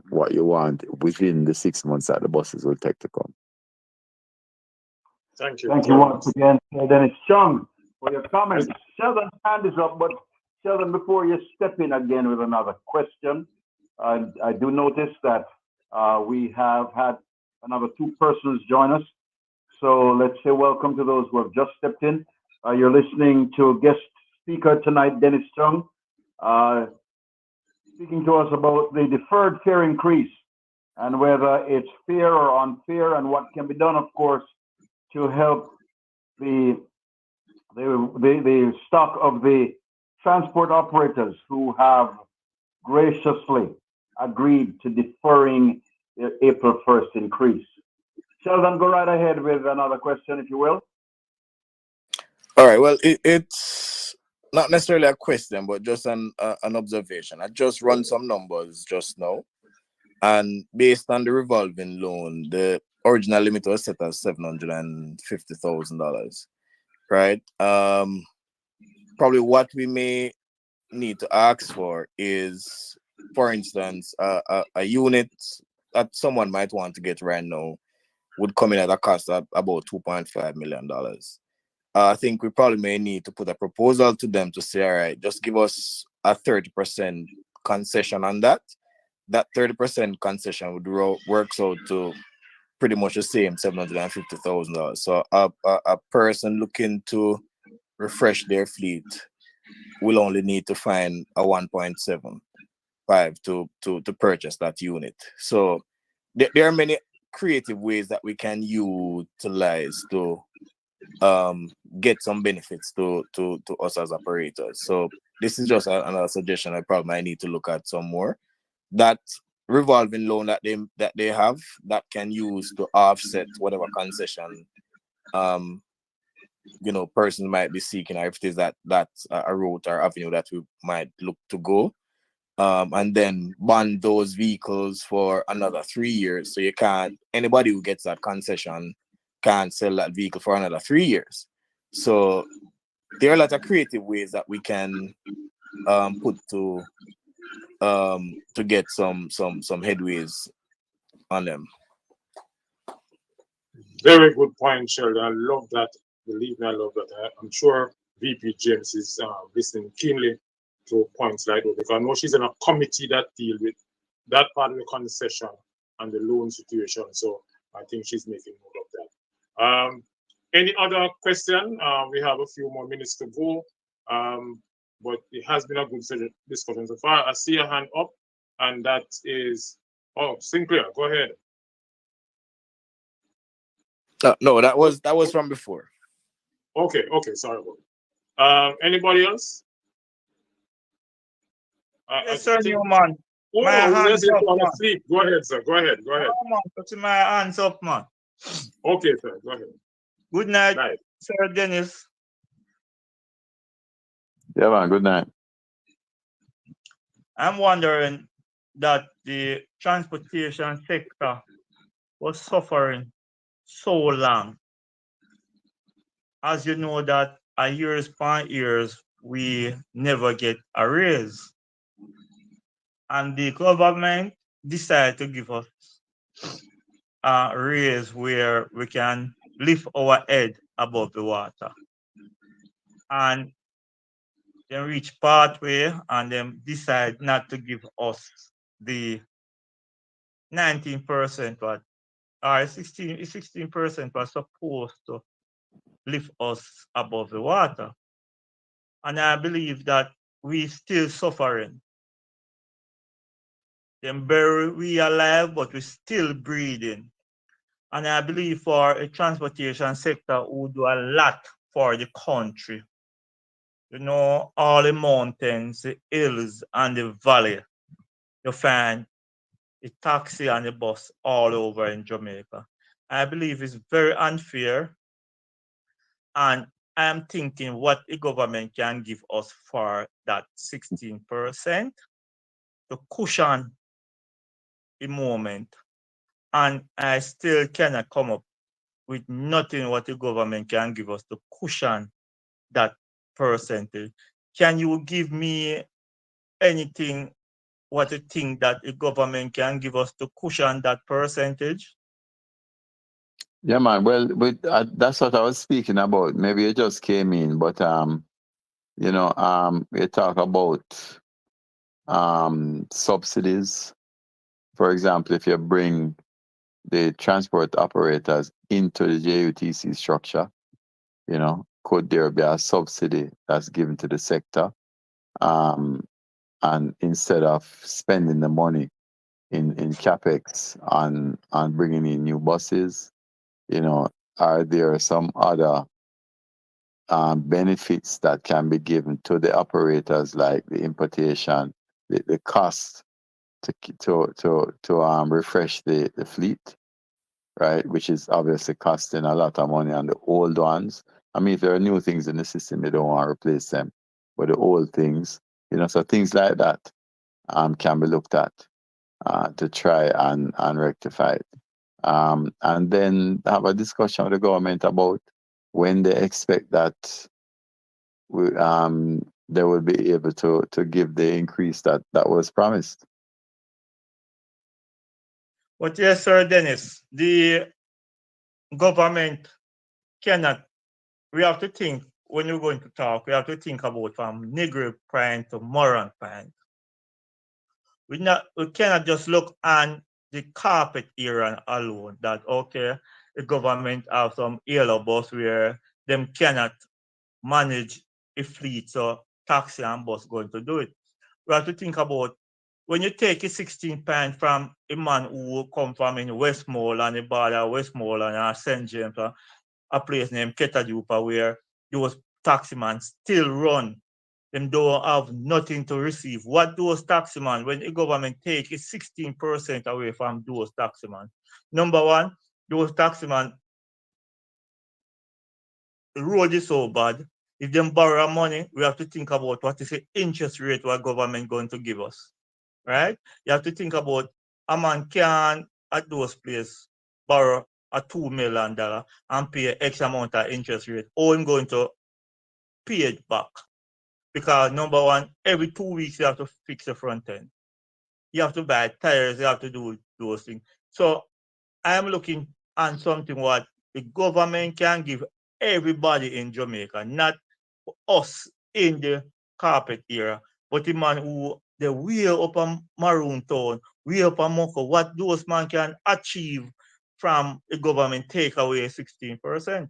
what you want within the 6 months that the buses will take to come. Thank you. Thank you once again, Dennis Chung, for your comments. Sheldon's hand is up, but Sheldon, before you step in again with another question, I do notice that we have had another 2 persons join us. So let's say welcome to those who have just stepped in. You're listening to a guest speaker tonight, Dennis Chung, speaking to us about the deferred fare increase and whether it's fair or unfair and what can be done, of course, to help the stock of the transport operators who have graciously agreed to deferring the April 1st increase. Sheldon, go right ahead with another question, if you will. All right. Well, it's not necessarily a question, but just an observation. I just run some numbers just now, and based on the revolving loan, the original limit was set at $750,000. Right. Probably what we may need to ask for is, for instance, a unit that someone might want to get right now would come in at a cost of about $2.5 million. I think we probably may need to put a proposal to them to say, all right, just give us a 30% concession on that. That 30% concession would works out to pretty much the same $750,000. So a person looking to refresh their fleet will only need to find a 1.75 to purchase that unit. So there are many creative ways that we can utilize to get some benefits to us as operators. So this is just another suggestion I probably might need to look at some more. That revolving loan that they have that can use to offset whatever concession person might be seeking, or if it is that's a route or avenue that we might look to go. And then bond those vehicles for another 3 years. So anybody who gets that concession can't sell that vehicle for another 3 years. So there are a lot of creative ways that we can put to get some headways on them. Very good point, Sheldon. I love that. Believe me, I love that. I'm sure VP James is listening keenly to points like that, because I know she's in a committee that deal with that part of the concession and the loan situation. So I think she's making note of that. Any other question? We have a few more minutes to go, but it has been a good discussion so far. I see a hand up, and that is Sinclair. Go ahead. No, that was from before. Okay, sorry about it. Anybody else? Yes, sir, Newman. My hands up, man. Sleep. Go ahead, sir. Go ahead. Oh, man, put my hands up, man. Okay, sir. Go ahead. Good night, Sir Dennis. Yeah, man. Good night. I'm wondering that the transportation sector was suffering so long. As you know that years upon years, we never get a raise. And the government decided to give us a raise where we can lift our head above the water. And then reach pathway and then decide not to give us the 19% or 16% was supposed to lift us above the water. And I believe that we still suffering. Them bury we alive, but we still breathing. And I believe for a transportation sector who do a lot for the country. You know, all the mountains, the hills, and the valley, you find a taxi and a bus all over in Jamaica. I believe it's very unfair. And I'm thinking what the government can give us for that 16% to cushion a moment, and I still cannot come up with nothing what the government can give us to cushion that percentage. Can you give me anything what you think that the government can give us to cushion that percentage? Yeah, man. Well, that's what I was speaking about. Maybe it just came in, but we talk about subsidies. For example, if you bring the transport operators into the JUTC structure, could there be a subsidy that's given to the sector? And instead of spending the money in capex on bringing in new buses, are there some other benefits that can be given to the operators, like the importation, the cost to refresh the fleet, right? Which is obviously costing a lot of money on the old ones. I mean, if there are new things in the system, they don't want to replace them, but the old things, so things like that can be looked at to try and rectify it. And then have a discussion with the government about when they expect that they will be able to give the increase that was promised. But yes, Sir Dennis, the government cannot, we have to think, when we're going to talk, we have to think about from Negro point to Moran point. We cannot just look on the carpet era alone, that okay, the government have some yellow bus where them cannot manage a fleet, so taxi and bus going to do it. We have to think about when you take a 16 pound from a man who come from in Westmoreland, the border Westmoreland and St. James, a place named Ketajupa, where those taximen still run. Them don't have nothing to receive. What those taximen, when the government take is 16% away from those taximen. Number one, those taximen, the road is so bad. If them borrow money, we have to think about what is the interest rate what government going to give us, right? You have to think about a man can at those places borrow a $2 million and pay X amount of interest rate, or I'm going to pay it back. Because number one, every 2 weeks you have to fix the front end. You have to buy tires, you have to do those things. So I am looking at something what the government can give everybody in Jamaica, not us in the carpet era, but the man who the way up on Maroon Town, way up on Moko, what those man can achieve from the government take away 16%.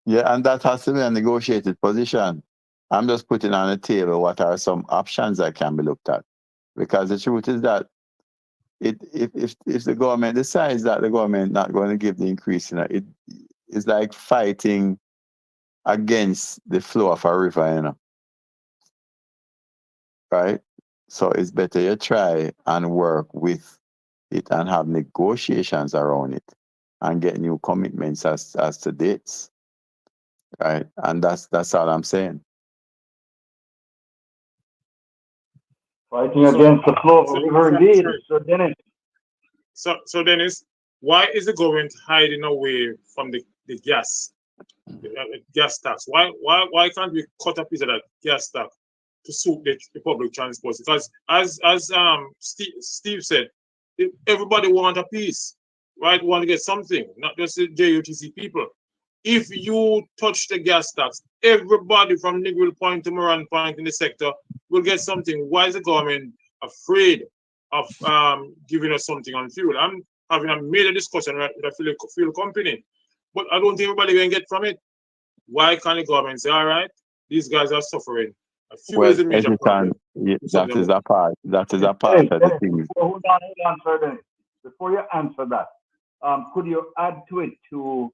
Yeah, and that has to be a negotiated position. I'm just putting on the table what are some options that can be looked at. Because the truth is that if the government decides that the government not going to give the increase, it is like fighting against the flow of a river, right? So it's better you try and work with it and have negotiations around it and get new commitments as to dates, right? And that's all I'm saying. Fighting against the flow of the river, indeed. So Dennis. So Dennis, why is the government hiding away from the gas tax? Why can't we cut a piece of that gas tax to suit the public transport? Because as Steve said, everybody want a piece, right? Want to get something, not just the JUTC people. If you touch the gas tax, everybody from Nigel Point to Moran Point in the sector will get something. Why is the government afraid of giving us something on fuel? I'm having a major discussion with a fuel company, but I don't think everybody can get from it. Why can't the government say, all right, these guys are suffering? Fuel is a major problem. Yeah, that is a part of the thing. Hold on, sir, Dennis. Before you answer that, could you add to it to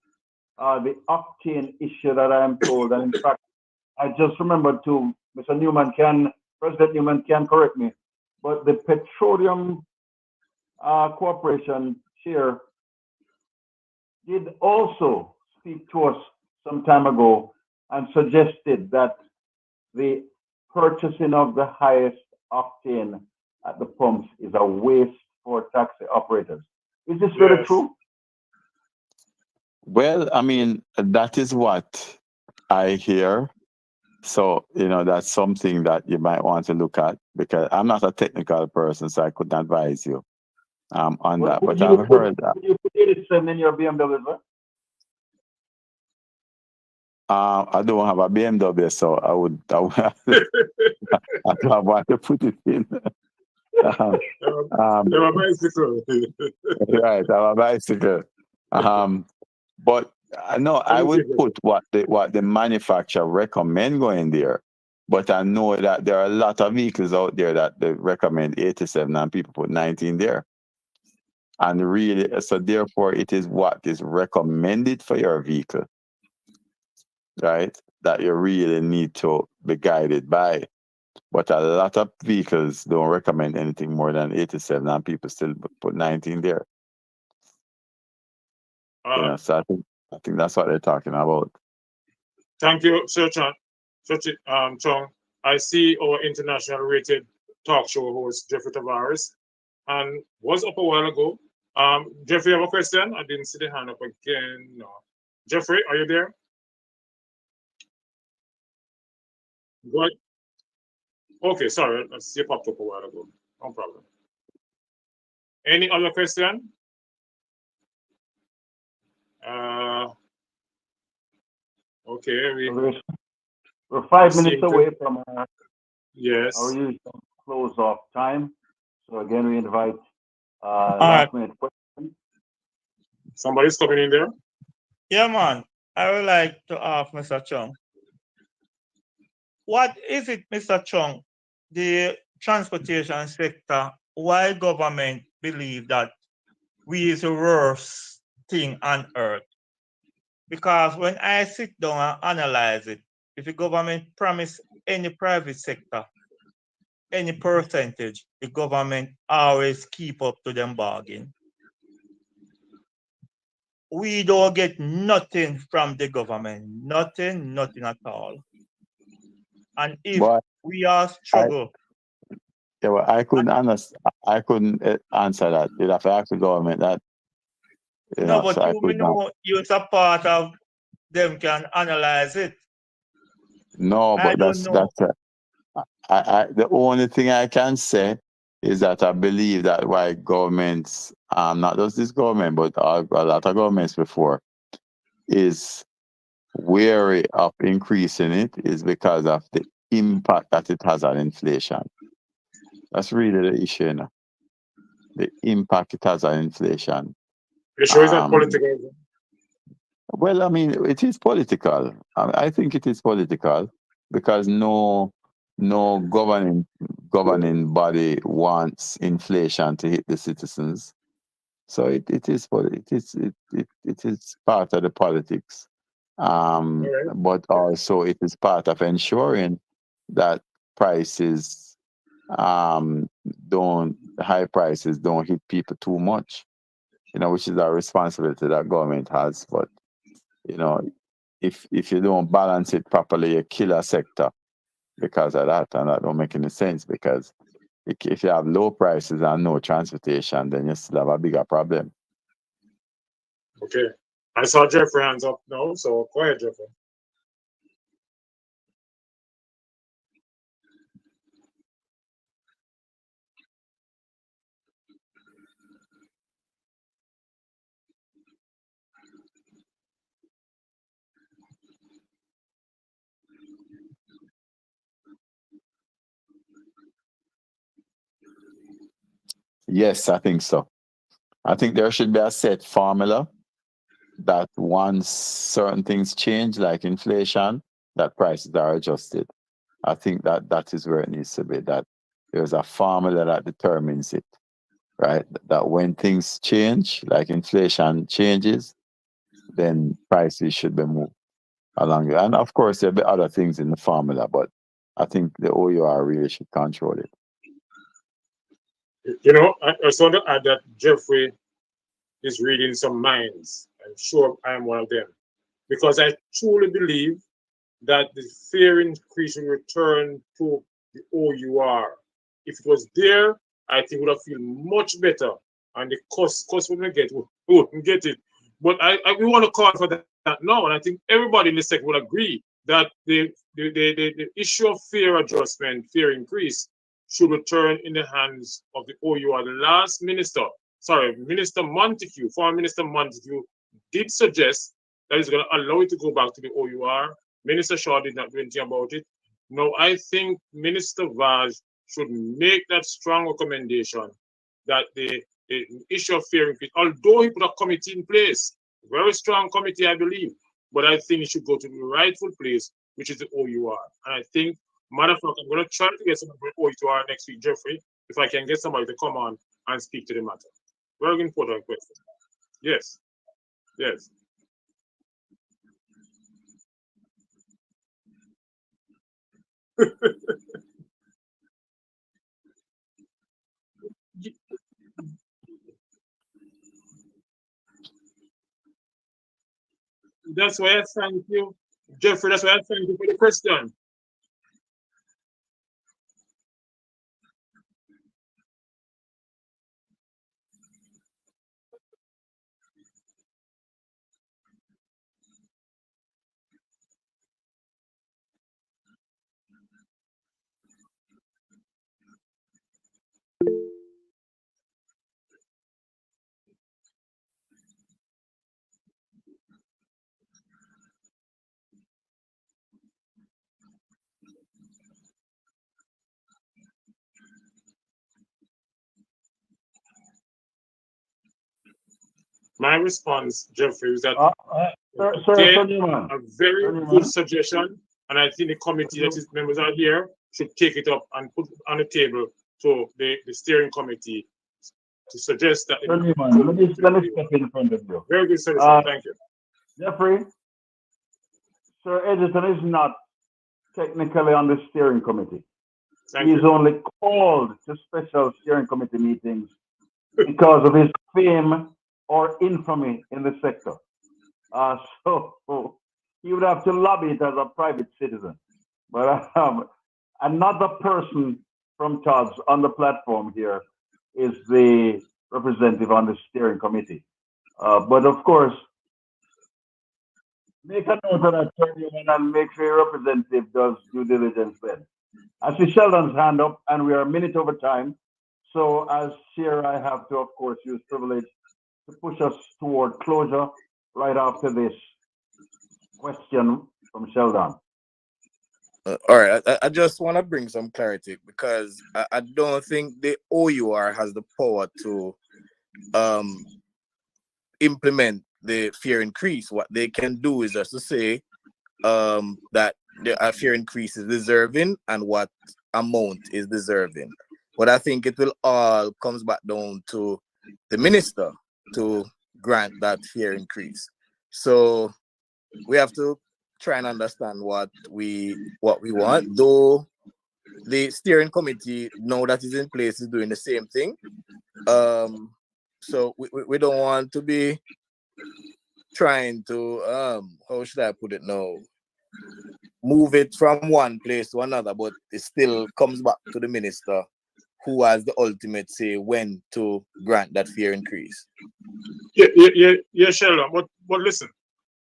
the octane issue that I am told? And in fact, I just remembered too, President Newman can correct me, but the Petroleum Corporation chair did also speak to us some time ago and suggested that the purchasing of the highest octane at the pumps is a waste for taxi operators. Is this really Yes. true? Well, I mean, that is what I hear. So, that's something that you might want to look at because I'm not a technical person, so I couldn't advise you on Would, that. would But you I've put heard that. would you put 87 in your BMW, sir? I don't have a BMW, so I don't want to put it in. They're a bicycle. Right, I have a bicycle. But no, I Okay, would put what the manufacturer recommend going there. But I know that there are a lot of vehicles out there that they recommend 87 and people put 19 there. And really, so therefore, it is what is recommended for your vehicle, right? That you really need to be guided by. But a lot of vehicles don't recommend anything more than 87 and people still put 19 there. So I think that's what they're talking about. Thank you, Sir Chong. Chong. I see our international rated talk show host, Jeffrey Tavares, and was up a while ago. Jeffrey, you have a question? I didn't see the hand up again. No. Jeffrey, are you there? Good. Okay, sorry. I see you popped up a while ago. No problem. Any other question? Okay, We're 5 minutes seem to- away from our yes. usual close off time. So again, we invite right. last minute questions. Somebody's coming in there. Yeah, man. I would like to ask Mr. Chung. What is it, Mr. Chung, the transportation sector, why government believe that we is the worst thing on earth? Because when I sit down and analyze it, if the government promise any private sector, any percentage, the government always keep up to them bargain. We don't get nothing from the government, nothing at all. And if we are struggle, I couldn't answer that. You'd have to ask the government that. no, but so you know you're a part of them can analyze it. No, I but don't know. the only thing I can say is that I believe that why governments, not just this government, but a lot of governments before, is wary of increasing it is because of the impact that it has on inflation. That's really the issue, the impact it has on inflation. You sure it's not political? Well, I mean, it is political. I think it is political because no governing body wants inflation to hit the citizens. So it is part of the politics. But also it is part of ensuring that prices high prices don't hit people too much, which is a responsibility that government has. But if you don't balance it properly, you kill a sector because of that, and that don't make any sense because if you have low prices and no transportation, then you still have a bigger problem. Okay. I saw Jeffrey hands up now, so go ahead, Jeffrey. Yes, I think so. I think there should be a set formula that once certain things change, like inflation, that prices are adjusted. I think that is where it needs to be, that there's a formula that determines it, right? That when things change, like inflation changes, then prices should be moved along. And of course, there'll be other things in the formula, but I think the OUR really should control it. I just want to add that Jeffrey is reading some minds. I'm sure I am one of them. Because I truly believe that the fare increase will return to the OUR. If it was there, I think would have feel much better, and the cost wouldn't get we wouldn't get it. But we want to call for that now, and I think everybody in the sector will agree that the issue of fare adjustment, fare increase, should return in the hands of the OUR. The last minister, Minister Montague, former Minister Montague, did suggest that he's going to allow it to go back to the OUR. Minister Shaw did not do anything about it. Now, I think Minister Vaj should make that strong recommendation that the issue of fare increase, although he put a committee in place, very strong committee, I believe, but I think it should go to the rightful place, which is the OUR. And I think, matter of fact, I'm going to try to get somebody from OUR next week, Jeffrey, if I can get somebody to come on and speak to the matter. Very important question. Yes. Yes. That's why I thank you, Jeffrey. That's why I thank you for the question. My response, Jeffrey, is that a very good suggestion, and I think the committee that its members are here should take it up and put on the table to the steering committee to suggest that. Let me step in front of you. Very good suggestion. Thank you. Jeffrey, Sir Edgerton is not technically on the steering committee. He's only called to special steering committee meetings because of his fame or infamy in the sector. So he would have to lobby it as a private citizen. But another person from TODS on the platform here is the representative on the steering committee. But of course, make a note of that, and make sure your representative does due diligence then. I see Sheldon's hand up, and we are a minute over time. So as chair, I have to, of course, use privilege to push us toward closure right after this question from Sheldon. All right, I just want to bring some clarity because I don't think the OUR has the power to implement the fare increase. What they can do is just to say that the fare increase is deserving and what amount is deserving. But I think it will all comes back down to the minister to grant that fare increase. So we have to try and understand what we want, though the steering committee now that is in place is doing the same thing. So we don't want to be trying to how should I put it now, move it from one place to another, but it still comes back to the minister who has the ultimate say when to grant that fare increase. Yeah, Sheldon. But listen,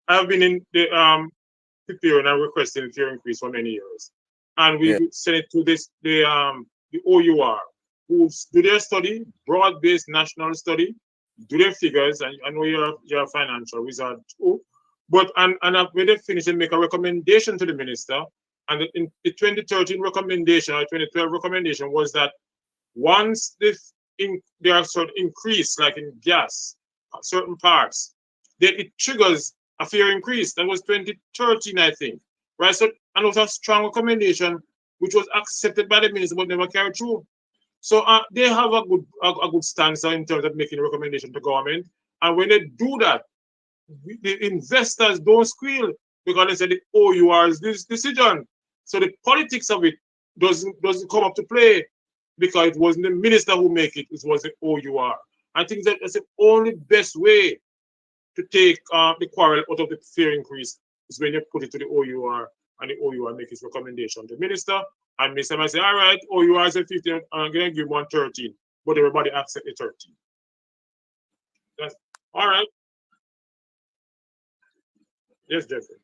I've been in the preparing and requesting fare increase for many years, and we sent it to the OUR, who do their study, broad-based national study, do their figures, and I know you're a financial wizard too. But and when they finish and make a recommendation to the minister, and in the 2013 recommendation or 2012 recommendation was that once there are certain increase, like in gas, certain parts, then it triggers a fare increase. That was 2013, I think. Right? So, and it was a strong recommendation which was accepted by the minister but never carried through. So they have a good stance in terms of making a recommendation to government. And when they do that, the investors don't squeal because they say the OUR's this decision. So the politics of it doesn't come up to play because it wasn't the minister who make it, it was the OUR. I think that's the only best way to take the quarrel out of the fare increase is when you put it to the OUR and the OUR make its recommendation to the minister. And minister might say, all right, OUR is at 50, I'm going to give 113. but everybody accept the 30. That's all right. Yes, Jeffrey.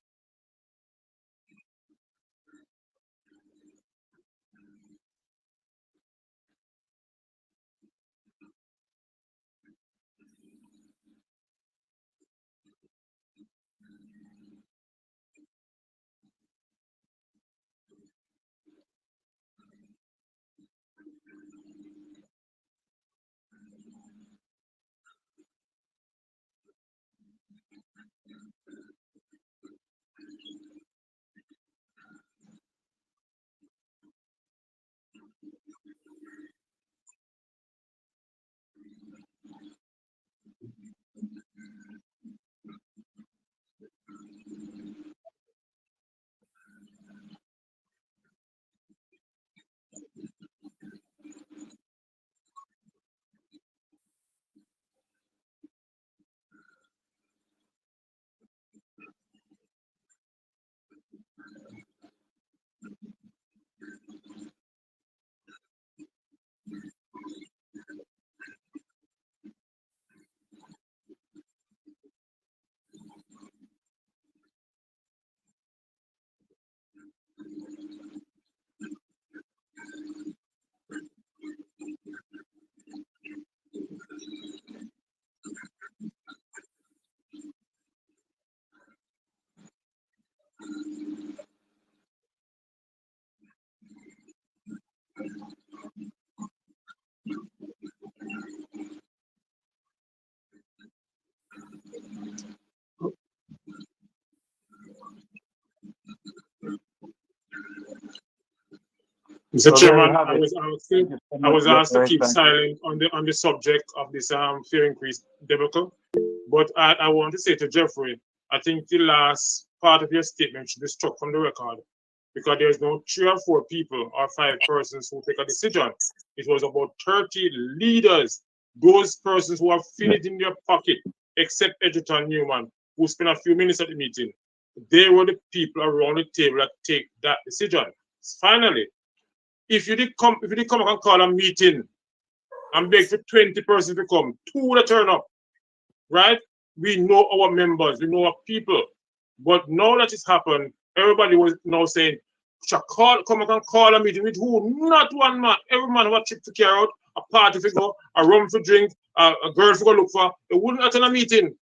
Mr. So there you Chairman, have I it. was asked to keep Thank you. silent on the subject of this fare increase debacle. But I want to say to Jeffrey, I think the last part of your statement should be struck from the record, because there's no 3 or 4 people or 5 persons who take a decision. It was about 30 leaders, those persons who have feel it in their pocket, except Edgerton Newman, who spent a few minutes at the meeting. They were the people around the table that take that decision. Finally, if you did come and call a meeting and beg for 20 persons to come, 2 would turn up, right? We know our members, we know our people. But now that it's happened, everybody was now saying, come and call a meeting with who? Not one man. Every man who a trip to carry out, a party to go, a rum to drink, a girl to go look for. They wouldn't attend a meeting.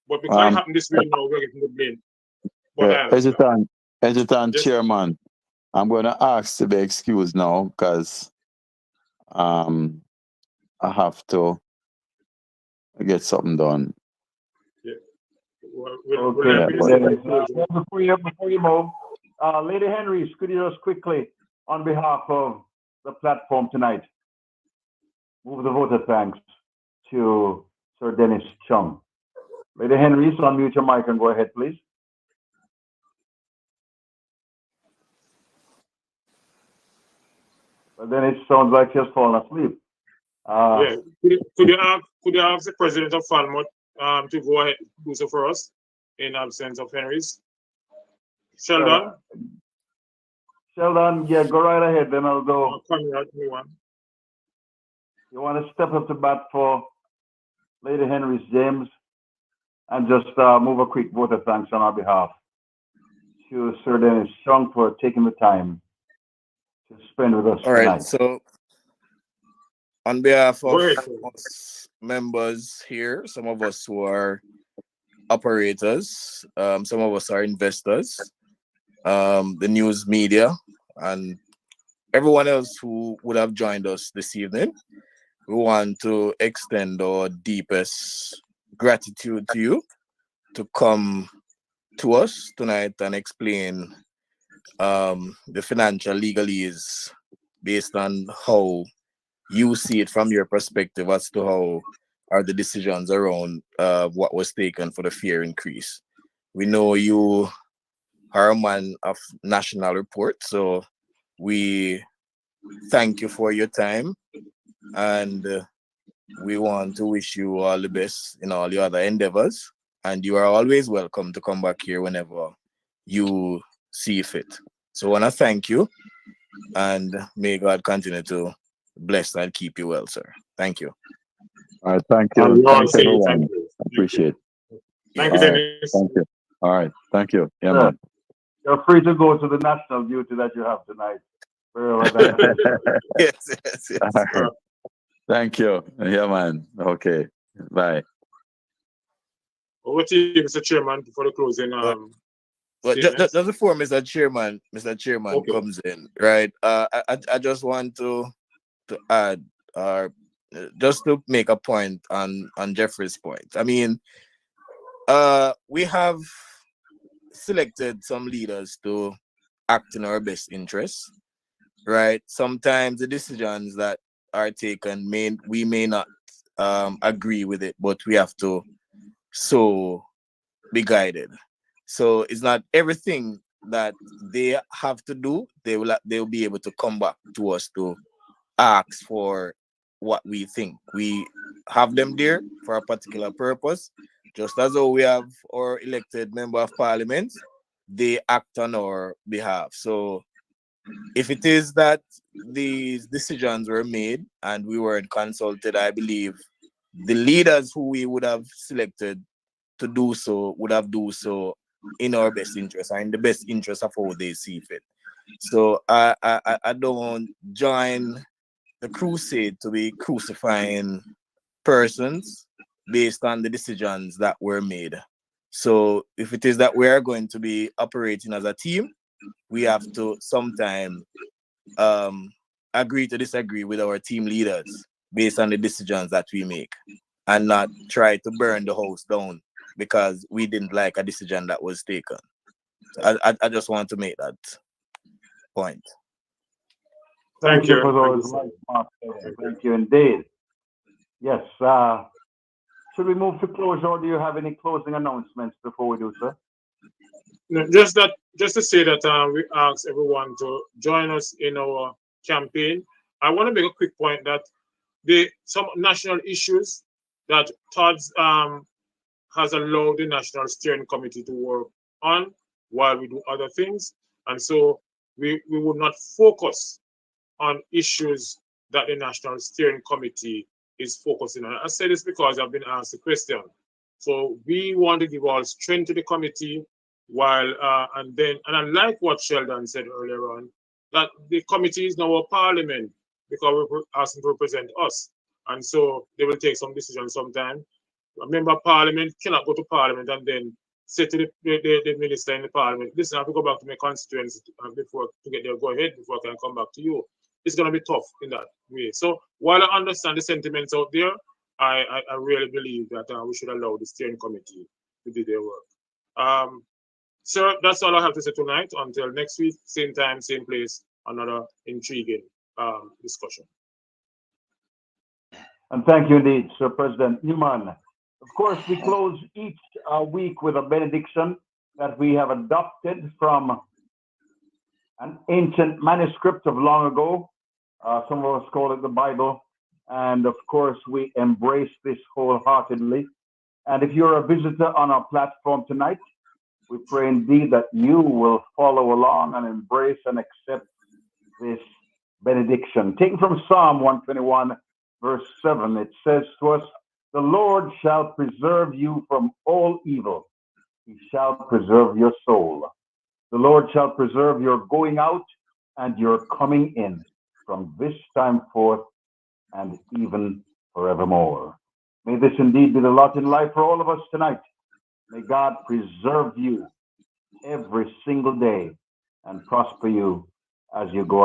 But because it happened this way now, we're getting the blame. But Hesitant Chairman, I'm going to ask to be excused now because I have to get something done. Before you move, Lady Henrys, could you just quickly, on behalf of the platform tonight, move the vote of thanks to Sir Dennis Chung. Lady Henrys, unmute your mic and go ahead, please. But then it sounds like she's fallen asleep. Could you ask the president of Falmouth to go ahead and do so for us in absence of Henrys? Sheldon? Sheldon, yeah, go right ahead, then I'll go. You want to step up to bat for Lady Henrys James and just move a quick vote of thanks on our behalf to Sir Dennis Chung for taking the time to spend with us tonight. All right, so on behalf of us members here, some of us who are operators, some of us are investors, the news media, and everyone else who would have joined us this evening, we want to extend our deepest gratitude to you to come to us tonight and explain the financial legalese based on how you see it from your perspective as to how are the decisions around what was taken for the fare increase. We know you are a man of national report, so we thank you for your time, and we want to wish you all the best in all your other endeavors, and you are always welcome to come back here whenever you see fit. So I want to thank you, and may God continue to bless and keep you well, sir. Thank you. All right, thank And you. we all Thanks say everyone. thank you. Appreciate. Thank you, All right, Dennis. thank you. All right, thank you. Yeah, Sir, man. you're free to go to the national duty that you have tonight. Very well, that's it. Yes, yes, yes. All right. Thank you. Yeah, man. Okay. Bye. Over to you, Mr. Chairman, for the closing But statements. just before Mr. Chairman Okay. comes in, right? I just want to add, just to make a point on Jeffrey's point. I mean, we have selected some leaders to act in our best interests, right? Sometimes the decisions that are taken we may not agree with it, but we have to so be guided. So it's not everything that they have to do. They'll be able to come back to us to ask for what we think. We have them there for a particular purpose. Just as though we have our elected member of parliament, they act on our behalf. So if it is that these decisions were made and we weren't consulted, I believe the leaders who we would have selected to do so would have do so in our best interest and in the best interest of how they see fit. So I don't join the crusade to be crucifying persons based on the decisions that were made. So if it is that we are going to be operating as a team, we have to sometime agree to disagree with our team leaders based on the decisions that we make and not try to burn the house down because we didn't like a decision that was taken. So I just want to make that point. Thank you for Thank you, those sir. remarks. Thank you indeed. Yes. Should we move to close, or do you have any closing announcements before we do, sir? No, just to say that we ask everyone to join us in our campaign. I want to make a quick point that some national issues that Todd has allowed the National Steering Committee to work on while we do other things. And so we would not focus on issues that the National Steering Committee is focusing on. I say this because I've been asked the question. So we want to give all strength to the committee while, and I like what Sheldon said earlier on, that the committee is now a parliament because we're asking to represent us. And so they will take some decisions sometime. A member of parliament cannot go to parliament and then say to the minister in the parliament, listen, I have to go back to my constituency before to get their go ahead before I can come back to you. It's going to be tough in that way. So while I understand the sentiments out there, I really believe that we should allow the steering committee to do their work. So that's all I have to say tonight. Until next week, same time, same place, another intriguing discussion. And thank you indeed, Sir President Newman. Of course, we close each week with a benediction that we have adopted from an ancient manuscript of long ago. Some of us call it the Bible. And of course, we embrace this wholeheartedly. And if you're a visitor on our platform tonight, we pray indeed that you will follow along and embrace and accept this benediction. Taken from Psalm 121, verse 7, it says to us, "The Lord shall preserve you from all evil. He shall preserve your soul. The Lord shall preserve your going out and your coming in from this time forth and even forevermore." May this indeed be the lot in life for all of us tonight. May God preserve you every single day and prosper you as you go